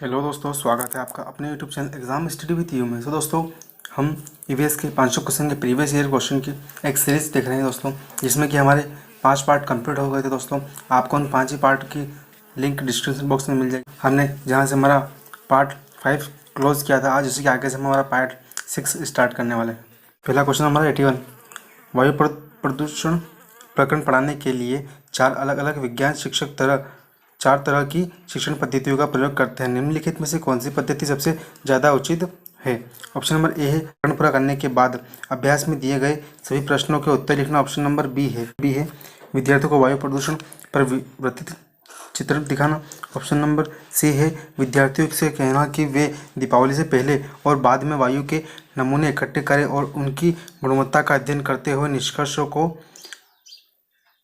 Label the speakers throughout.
Speaker 1: Hello दोस्तों, स्वागत है आपका अपने YouTube channel exam study with you में। दोस्तों, हम ईवीएस के 500 क्वेश्चन के प्रीवियस ईयर क्वेश्चन की एक सीरीज़ देख रहे हैं दोस्तों, जिसमें कि हमारे 5 पार्ट कंप्लीट हो गए थे दोस्तों। आपको उन 5 ही पार्ट की लिंक डिस्क्रिप्शन बॉक्स में मिल जाएगी। हमने जहाँ से हमारा पार्ट 5 क्लोज किया था, आज उसी के आगे से हम हमारा पार्ट 6 स्टार्ट करने वाले हैं। पहला क्वेश्चन हमारा 81, वायु प्रदूषण प्रकरण पढ़ाने के लिए चार अलग अलग विज्ञान शिक्षक चार तरह की शिक्षण पद्धतियों का प्रयोग करते हैं। निम्नलिखित में से कौन सी पद्धति सबसे ज़्यादा उचित है? ऑप्शन नंबर ए है प्रकरण पूरा करने के बाद अभ्यास में दिए गए सभी प्रश्नों के उत्तर लिखना। ऑप्शन नंबर बी है विद्यार्थियों को वायु प्रदूषण पर विस्तृत चित्र दिखाना। ऑप्शन नंबर सी है विद्यार्थियों से कहना कि वे दीपावली से पहले और बाद में वायु के नमूने इकट्ठे करें और उनकी गुणवत्ता का अध्ययन करते हुए निष्कर्षों को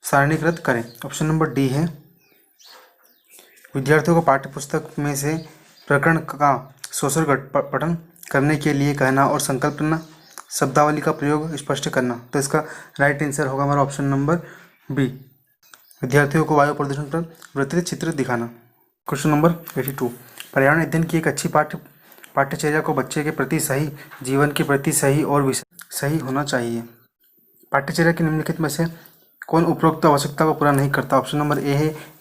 Speaker 1: सारणीकृत करें। ऑप्शन नंबर डी है विद्यार्थियों को पाठ्यपुस्तक में से प्रकरण का सोशल पठन करने के लिए कहना और संकल्पना शब्दावली का प्रयोग स्पष्ट करना। तो इसका राइट आंसर होगा हमारा ऑप्शन नंबर बी, विद्यार्थियों को वायु प्रदूषण पर विस्तृत चित्र दिखाना। क्वेश्चन नंबर 82, पर्यावरण अध्ययन की एक अच्छी पाठ्यचर्या को बच्चे के प्रति सही, जीवन के प्रति सही और विषय सही होना चाहिए। पाठ्यचर्या के निम्नलिखित में से कौन उपरोक्त आवश्यकता को पूरा नहीं करता? ऑप्शन नंबर ए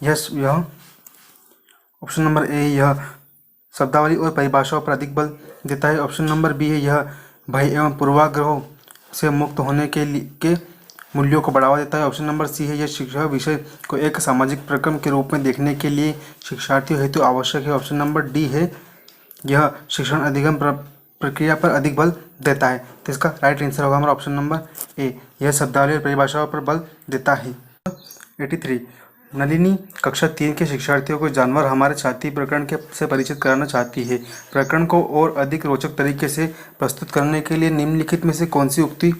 Speaker 1: है ऑप्शन नंबर ए यह शब्दावली और परिभाषाओं पर अधिक बल देता है। ऑप्शन नंबर बी है यह भय एवं पूर्वाग्रहों से मुक्त होने के मूल्यों को बढ़ावा देता है। ऑप्शन नंबर सी है यह शिक्षा विषय को एक सामाजिक प्रक्रम के रूप में देखने के लिए शिक्षार्थियों हेतु आवश्यक है। ऑप्शन नंबर डी है यह शिक्षण अधिगम प्रक्रिया पर अधिक बल देता है। तो इसका राइट आंसर होगा हमारा ऑप्शन नंबर ए, यह शब्दावली और परिभाषाओं पर बल देता है। 83, नलिनी कक्षा 3 के शिक्षार्थियों को जानवर हमारे साथी प्रकरण से परिचित कराना चाहती है। प्रकरण को और अधिक रोचक तरीके से प्रस्तुत करने के लिए निम्नलिखित में से कौन सी उक्ति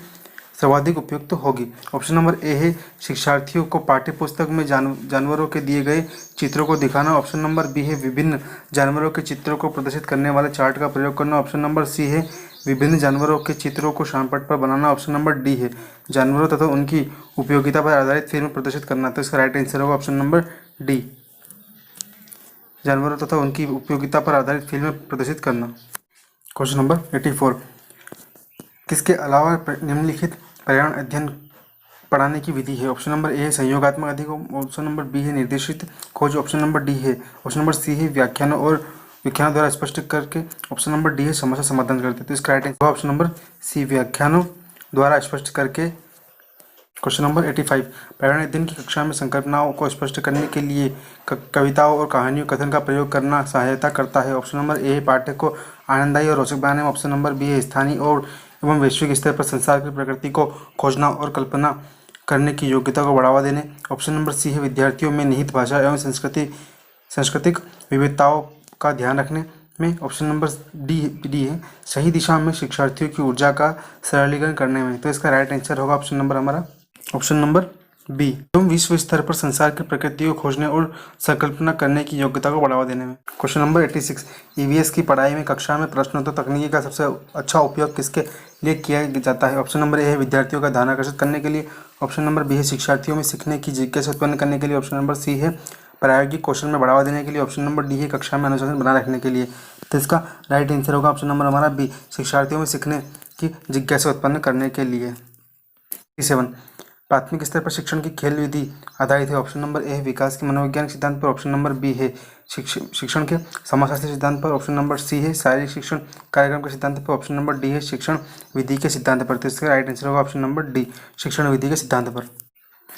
Speaker 1: सर्वाधिक उपयुक्त होगी? ऑप्शन नंबर ए है शिक्षार्थियों को पाठ्यपुस्तक में जानवरों के दिए गए चित्रों को दिखाना। ऑप्शन नंबर बी है विभिन्न जानवरों के चित्रों को प्रदर्शित करने वाले चार्ट का प्रयोग करना। ऑप्शन नंबर सी है विभिन्न जानवरों के चित्रों को श्यामपट्ट पर बनाना। ऑप्शन नंबर डी है जानवरों तथा उनकी उपयोगिता पर आधारित फिल्म प्रदर्शित करना। तो इसका राइट आंसर होगा ऑप्शन नंबर डी, जानवरों तथा उनकी उपयोगिता पर आधारित फिल्म प्रदर्शित करना। क्वेश्चन नंबर 84, किसके अलावा निम्नलिखित पर्यावरण अध्ययन पढ़ाने की विधि है? ऑप्शन नंबर ए है संयोगात्मक अध्ययन। ऑप्शन नंबर बी है निर्देशित खोज। ऑप्शन नंबर डी है ऑप्शन नंबर सी है व्याख्यानों द्वारा स्पष्ट करके। ऑप्शन नंबर डी है समस्या समाधान करते। तो इसका right answer option number C, व्याख्यानों द्वारा स्पष्ट करके। क्वेश्चन नंबर 85, पर्यावरण अध्ययन की कक्षा में संकल्पनाओं को स्पष्ट करने के लिए कविताओं और कहानियों कथन का प्रयोग करना सहायता करता है। ऑप्शन नंबर ए है पाठ्य को आनंददायी और रोचक बनाने में। ऑप्शन नंबर बी है स्थानीय और एवं वैश्विक स्तर पर संसार की प्रकृति को खोजना और कल्पना करने की योग्यता को बढ़ावा देने। ऑप्शन नंबर सी है विद्यार्थियों में निहित भाषा एवं सांस्कृतिक विविधताओं का ध्यान रखने में। ऑप्शन नंबर डी है सही दिशा में शिक्षार्थियों की ऊर्जा का सरलीकरण करने में। तो इसका राइट आंसर होगा ऑप्शन नंबर हमारा ऑप्शन नंबर बी, एवं विश्व स्तर पर संसार की प्रकृति को खोजने और संकल्पना करने की योग्यता को बढ़ावा देने में। क्वेश्चन नंबर 86, ईवीएस की पढ़ाई में कक्षा में प्रश्नोत्तर तकनीकी का सबसे अच्छा उपयोग किसके लिए किया जाता है? ऑप्शन नंबर ए है विद्यार्थियों का ध्यान आकर्षित करने के लिए। ऑप्शन नंबर बी है शिक्षार्थियों में सीखने की जिज्ञासा उत्पन्न करने के लिए। ऑप्शन नंबर सी है प्रायोगिक कौशल में बढ़ावा देने के लिए। ऑप्शन नंबर डी है कक्षा में अनुशासन बनाए रखने के लिए। तो इसका राइट आंसर होगा ऑप्शन नंबर हमारा बी, शिक्षार्थियों में सीखने की जिज्ञासा उत्पन्न करने के लिए। 7, प्राथमिक स्तर पर शिक्षण की खेल विधि आधारित है। ऑप्शन नंबर ए है विकास के मनोवैज्ञानिक सिद्धांत पर। ऑप्शन नंबर बी है शिक्षण के समाजशास्त्री सिद्धांत पर। ऑप्शन नंबर सी है शारीरिक शिक्षण कार्यक्रम के सिद्धांत पर। ऑप्शन नंबर डी है शिक्षण विधि के सिद्धांत पर। तो इसका राइट आंसर होगा ऑप्शन नंबर डी, शिक्षण विधि के सिद्धांत पर।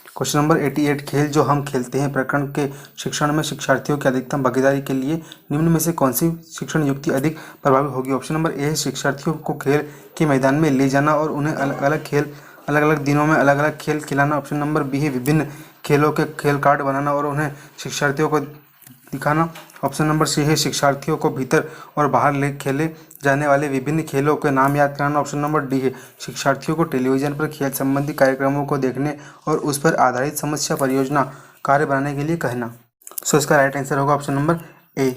Speaker 1: क्वेश्चन नंबर 88, खेल जो हम खेलते हैं प्रकरण के शिक्षण में शिक्षार्थियों की अधिकतम भागीदारी के लिए निम्न में से कौन सी शिक्षण युक्ति अधिक प्रभावी होगी? ऑप्शन नंबर ए है शिक्षार्थियों को खेल के मैदान में ले जाना और उन्हें अलग अलग दिनों में अलग अलग खेल खिलाना। ऑप्शन नंबर बी है विभिन्न खेलों के खेल कार्ड बनाना और उन्हें शिक्षार्थियों को दिखाना। ऑप्शन नंबर सी है शिक्षार्थियों को भीतर और बाहर खेले जाने वाले विभिन्न खेलों के नाम याद कराना। ऑप्शन नंबर डी है शिक्षार्थियों को टेलीविजन पर खेल संबंधी कार्यक्रमों को देखने और उस पर आधारित समस्या परियोजना कार्य बनाने के लिए कहना। सो इसका राइट आंसर होगा ऑप्शन नंबर ए,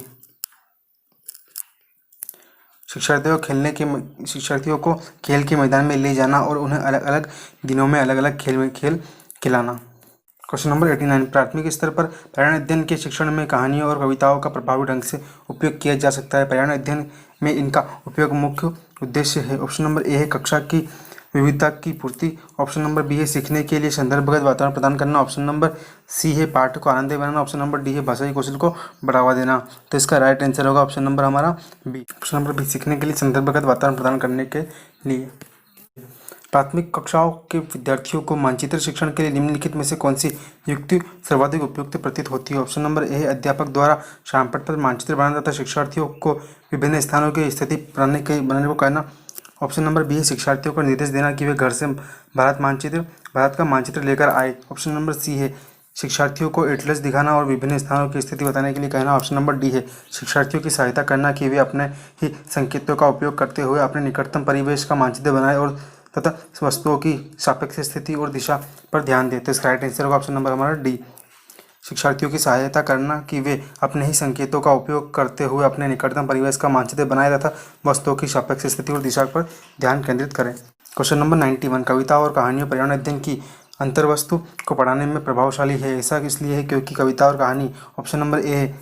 Speaker 1: शिक्षार्थियों को खेल के मैदान में ले जाना और उन्हें अलग अलग दिनों में अलग अलग खेल खिलाना। क्वेश्चन नंबर 89, प्राथमिक स्तर पर पर्यावरण अध्ययन के शिक्षण में कहानियों और कविताओं का प्रभावी ढंग से उपयोग किया जा सकता है। पर्यावरण अध्ययन में इनका उपयोग मुख्य उद्देश्य है। ऑप्शन नंबर ए है कक्षा की विविधता की पूर्ति। ऑप्शन नंबर बी है सीखने के लिए संदर्भगत वातावरण प्रदान करना। ऑप्शन नंबर सी है पाठ को आनंददायी बनाना। ऑप्शन नंबर डी है भाषाई कौशल को बढ़ावा देना। तो इसका राइट आंसर होगा ऑप्शन नंबर हमारा बी। ऑप्शन नंबर बी, सीखने के लिए संदर्भगत वातावरण प्रदान करने के लिए। प्राथमिक कक्षाओं के विद्यार्थियों को मानचित्र शिक्षण के लिए निम्नलिखित में से कौन सी युक्ति सर्वाधिक उपयुक्त प्रतीत होती है। ऑप्शन नंबर ए है अध्यापक द्वारा शामपट्ट पर मानचित्र बनाना तथा शिक्षार्थियों को विभिन्न स्थानों की स्थिति बनाने को कहना। ऑप्शन नंबर बी है शिक्षार्थियों को निर्देश देना कि वे घर से भारत का मानचित्र लेकर आए। ऑप्शन नंबर सी है शिक्षार्थियों को एटलस दिखाना और विभिन्न स्थानों की स्थिति बताने के लिए कहना। ऑप्शन नंबर डी है शिक्षार्थियों की सहायता करना कि वे अपने ही संकेतों का उपयोग करते हुए अपने निकटतम परिवेश का मानचित्र बनाए और तथा वस्तुओं की सापेक्ष स्थिति और दिशा पर ध्यान दें। तो इसका राइट आंसर होगा ऑप्शन नंबर हमारा डी, शिक्षार्थियों की सहायता करना कि वे अपने ही संकेतों का उपयोग करते हुए अपने निकटतम परिवेश का मानचित्र बनाए तथा वस्तुओं की सापेक्ष स्थिति और दिशा पर ध्यान केंद्रित करें। क्वेश्चन नंबर 91, कविता और कहानियों पर्यावरण अध्ययन की अंतर्वस्तु को पढ़ाने में प्रभावशाली है। ऐसा इसलिए है क्योंकि कविता और कहानी ऑप्शन नंबर ए है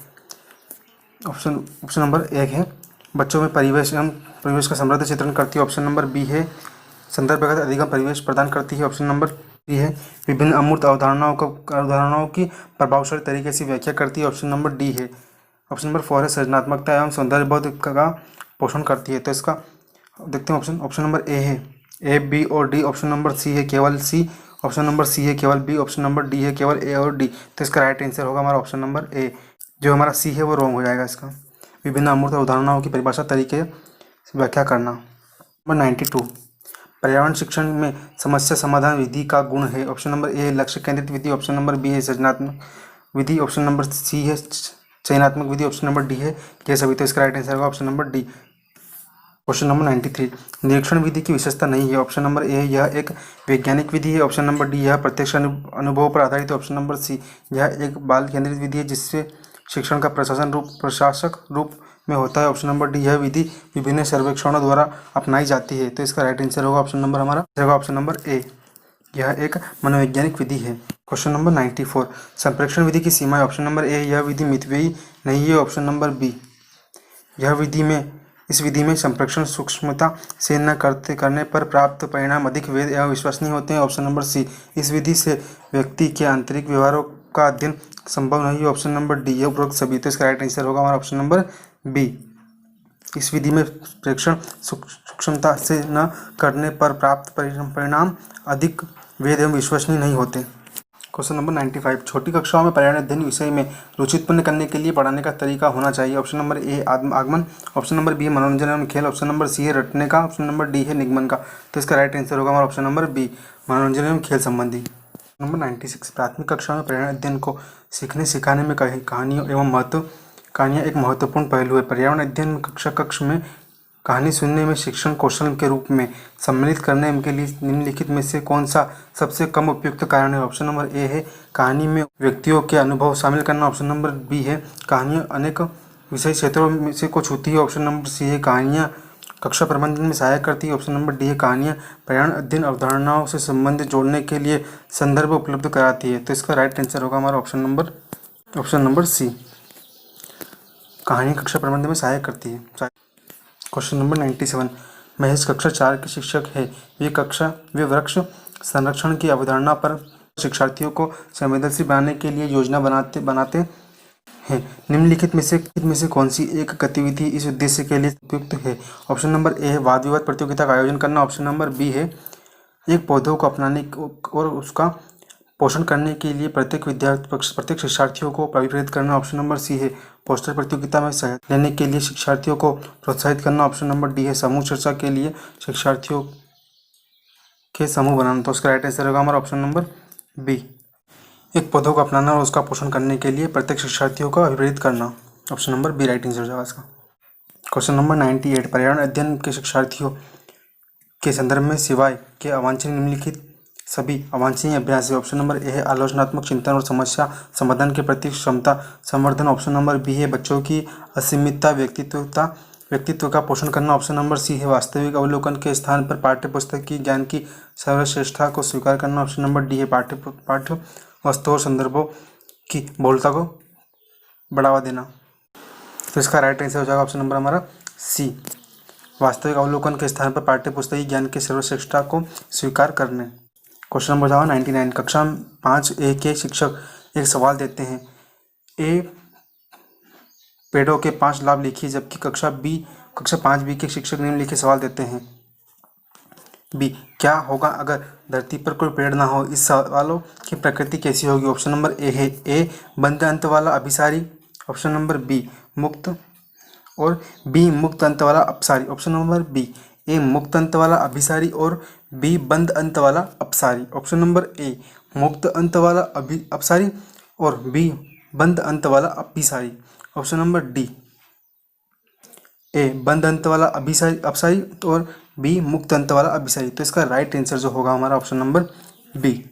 Speaker 1: ऑप्शन नंबर एक है बच्चों में परिवेश का समृद्ध चित्रण करती है। ऑप्शन नंबर बी है संदर्भगत अधिगम परिवेश प्रदान करती है। ऑप्शन नंबर सी है विभिन्न अमूर्त अवधारणाओं की प्रभावशाली तरीके से व्याख्या करती है। ऑप्शन नंबर डी है ऑप्शन नंबर 4 है सृजनात्मकता एवं सौंदर्यबोध का पोषण करती है। तो इसका देखते हैं ऑप्शन नंबर ए है ए, बी और डी। ऑप्शन नंबर सी है केवल सी। ऑप्शन नंबर सी है केवल बी। ऑप्शन नंबर डी है केवल ए और डी। तो इसका राइट आंसर होगा हमारा ऑप्शन नंबर ए। जो हमारा सी है वो रॉन्ग हो जाएगा। इसका विभिन्न अमूर्त अवधारणाओं की परिभाषा तरीके व्याख्या करना। नंबर 92, पर्यावरण शिक्षण में समस्या समाधान विधि का गुण है। ऑप्शन नंबर ए लक्ष्य केंद्रित विधि। ऑप्शन नंबर बी है सृजनात्मक विधि। ऑप्शन नंबर सी है चयनात्मक विधि। ऑप्शन नंबर डी है यह सभी। तो इसका राइट आंसर होगा option number D. Question number 93, निरीक्षण विधि की विशेषता नहीं है। ऑप्शन नंबर ए यह एक वैज्ञानिक विधि है। ऑप्शन नंबर डी यह प्रत्यक्ष अनुभव पर आधारित है। ऑप्शन नंबर सी यह एक बाल केंद्रित विधि है जिससे शिक्षण का प्रशासक रूप में होता है। ऑप्शन नंबर डी यह विधि विभिन्न सर्वेक्षणों द्वारा अपनाई जाती है। तो इसका राइट आंसर होगा ऑप्शन नंबर हमारा होगा ऑप्शन नंबर ए, यह एक मनोवैज्ञानिक विधि है। क्वेश्चन नंबर 94, संप्रेक्षण विधि की सीमाएं। ऑप्शन नंबर ए यह विधि मितव्ययी नहीं है। ऑप्शन नंबर बी इस विधि में संप्रेक्षण सूक्ष्मता से न करने पर प्राप्त परिणाम अधिक वैध एवं विश्वसनीय होते हैं। ऑप्शन नंबर सी इस विधि से व्यक्ति के आंतरिक व्यवहारों का अध्ययन संभव नहीं है। ऑप्शन नंबर डी यह उपरोक्त सभी। तो इसका राइट आंसर होगा हमारा ऑप्शन नंबर बी, इस विधि में प्रेक्षण सूक्ष्मता से न करने पर प्राप्त परिणाम अधिक वैध एवं विश्वसनीय नहीं होते। क्वेश्चन नंबर 95, छोटी कक्षाओं में पर्यावरण अध्ययन विषय में रुचि उत्पन्न करने के लिए पढ़ाने का तरीका होना चाहिए। ऑप्शन नंबर ए आगमन। ऑप्शन नंबर बी है मनोरंजन एवं खेल। ऑप्शन नंबर सी है रटने का। ऑप्शन नंबर डी है निगमन का। तो इसका राइट आंसर होगा हमारा ऑप्शन नंबर बी, मनोरंजन एवं खेल संबंधी। नंबर 96, प्राथमिक कक्षा में पर्यावरण अध्ययन को सीखने सिखाने में कहानियाँ एक महत्वपूर्ण पहलू है। पर्यावरण अध्ययन कक्ष में कहानी सुनने में शिक्षण कौशल के रूप में सम्मिलित करने के लिए निम्नलिखित में से कौन सा सबसे कम उपयुक्त कारण है। ऑप्शन नंबर ए है कहानी में व्यक्तियों के अनुभव शामिल करना। ऑप्शन नंबर बी है कहानियाँ अनेक विषय क्षेत्रों में से को छूती है। ऑप्शन नंबर सी है कहानियाँ कक्षा प्रबंधन में सहायक करती है। ऑप्शन नंबर डी है कहानियाँ पर्यावरण अध्ययन अवधारणाओं से संबंध जोड़ने के लिए संदर्भ उपलब्ध कराती है। तो इसका राइट आंसर होगा हमारा ऑप्शन नंबर सी, कहानी कक्षा प्रबंधन में सहायक करती है। क्वेश्चन नंबर 97, महेश कक्षा 4 के शिक्षक है। वे वृक्ष संरक्षण की अवधारणा पर शिक्षार्थियों को संवेदनशील बनाने के लिए योजना बनाते हैं। निम्नलिखित में से कौन सी एक गतिविधि इस उद्देश्य के लिए उपयुक्त है। ऑप्शन नंबर ए है वाद विवाद प्रतियोगिता का आयोजन करना। ऑप्शन नंबर बी है एक पौधों को अपनाने और उसका पोषण करने के लिए प्रत्येक शिक्षार्थियों को प्रेरित करना। ऑप्शन नंबर सी है पोस्टर प्रतियोगिता में सहायता लेने के लिए शिक्षार्थियों को प्रोत्साहित करना। ऑप्शन नंबर डी है समूह चर्चा के लिए शिक्षार्थियों के समूह बनाना। तो उसका राइट आंसर होगा हमारा ऑप्शन नंबर बी, एक पौधों को अपनाना और उसका पोषण करने के लिए प्रत्येक शिक्षार्थियों को अभिप्रेरित करना। Option number B right answer हो जाएगा इसका। क्वेश्चन नंबर 98, पर्यावरण अध्ययन के शिक्षार्थियों के संदर्भ में सिवाय के अवांछनीय निम्नलिखित सभी अवांछनीय अभ्यास है। ऑप्शन नंबर ए है आलोचनात्मक चिंतन और समस्या समाधान के प्रति क्षमता संवर्धन। ऑप्शन नंबर बी है बच्चों की असीमितता व्यक्तित्व का पोषण करना। ऑप्शन नंबर सी है वास्तविक अवलोकन के स्थान पर पाठ्य पुस्तक की ज्ञान की सर्वश्रेष्ठता को स्वीकार करना। ऑप्शन नंबर डी है पाठ्य वस्तुओं और संदर्भों की बहुलता को बढ़ावा देना। तो इसका राइट आंसर हो जाएगा ऑप्शन नंबर हमारा सी, वास्तविक अवलोकन के स्थान पर पाठ्यपुस्तकीय ज्ञान की सर्वश्रेष्ठता को स्वीकार करने। क्वेश्चन नंबर जाओ 99। कक्षा 5A के शिक्षक एक सवाल देते हैं, ए पेड़ों के 5 लाभ लिखिए, जबकि कक्षा 5B के शिक्षक निम्नलिखित सवाल देते हैं। बी, क्या होगा अगर धरती पर कोई पेड़ ना हो? इस सवालों की प्रकृति कैसी होगी? ऑप्शन नंबर ए है ए बंद अंत वाला अभिसारी, ऑप्शन नंबर बी मुक्त, और बी मुक्त अंत वाला अपसारी। ऑप्शन नंबर बी ए मुक्त अंत वाला अभिसारी और बी बंद अंत वाला अपसारी। ऑप्शन नंबर ए मुक्त अंत वाला अपसारी और बी बंद अंत वाला अभिसारी। ऑप्शन नंबर डी ए बंद अंत वाला अपसारी और बी मुक्त अंत वाला अभिसारी। तो इसका राइट आंसर जो होगा हमारा ऑप्शन नंबर बी,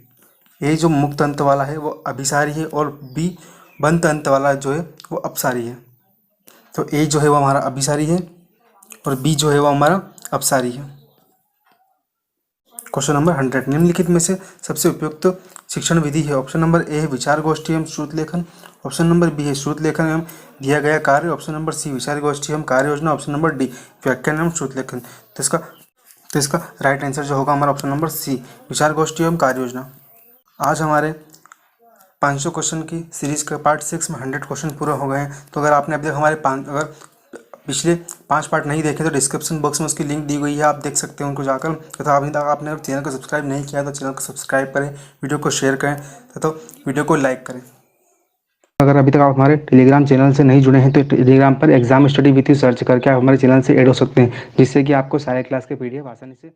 Speaker 1: ए जो मुक्त अंत वाला है वो अभिसारी है और बी बंद अंत वाला जो है वो अपसारी है। तो ए जो है वो हमारा अभिसारी है और बी जो है वो हमारा अपसारी है। क्वेश्चन नंबर 100, निम्नलिखित में से सबसे उपयुक्त शिक्षण विधि है? ऑप्शन नंबर ए है विचार गोष्ठी एवं श्रुत लेखन, ऑप्शन नंबर बी है श्रुत लेखन एवं दिया गया कार्य, ऑप्शन नंबर सी विचार गोष्ठी एवं कार्य योजना, ऑप्शन नंबर डी व्याख्यान एवं श्रुत लेखन। तो इसका राइट आंसर जो होगा हमारा ऑप्शन नंबर सी विचार गोष्ठी एवं कार्य योजना। आज हमारे 500 क्वेश्चन की सीरीज का पार्ट 6 में 100 क्वेश्चन पूरा हो गए हैं। तो अगर आपने अभी तक अगर पिछले 5 पार्ट नहीं देखे तो डिस्क्रिप्शन बॉक्स में उसकी लिंक दी गई है, आप देख सकते हैं उनको जाकर। तथा अभी तक आपने चैनल को सब्सक्राइब नहीं किया तो चैनल को सब्सक्राइब करें, वीडियो को शेयर करें तथा वीडियो को लाइक करें। अगर अभी तक आप हमारे टेलीग्राम चैनल से नहीं जुड़े हैं तो टेलीग्राम पर exam study with you search करके आप हमारे चैनल से ऐड हो सकते हैं, जिससे कि आपको सारे क्लास के PDF आसानी से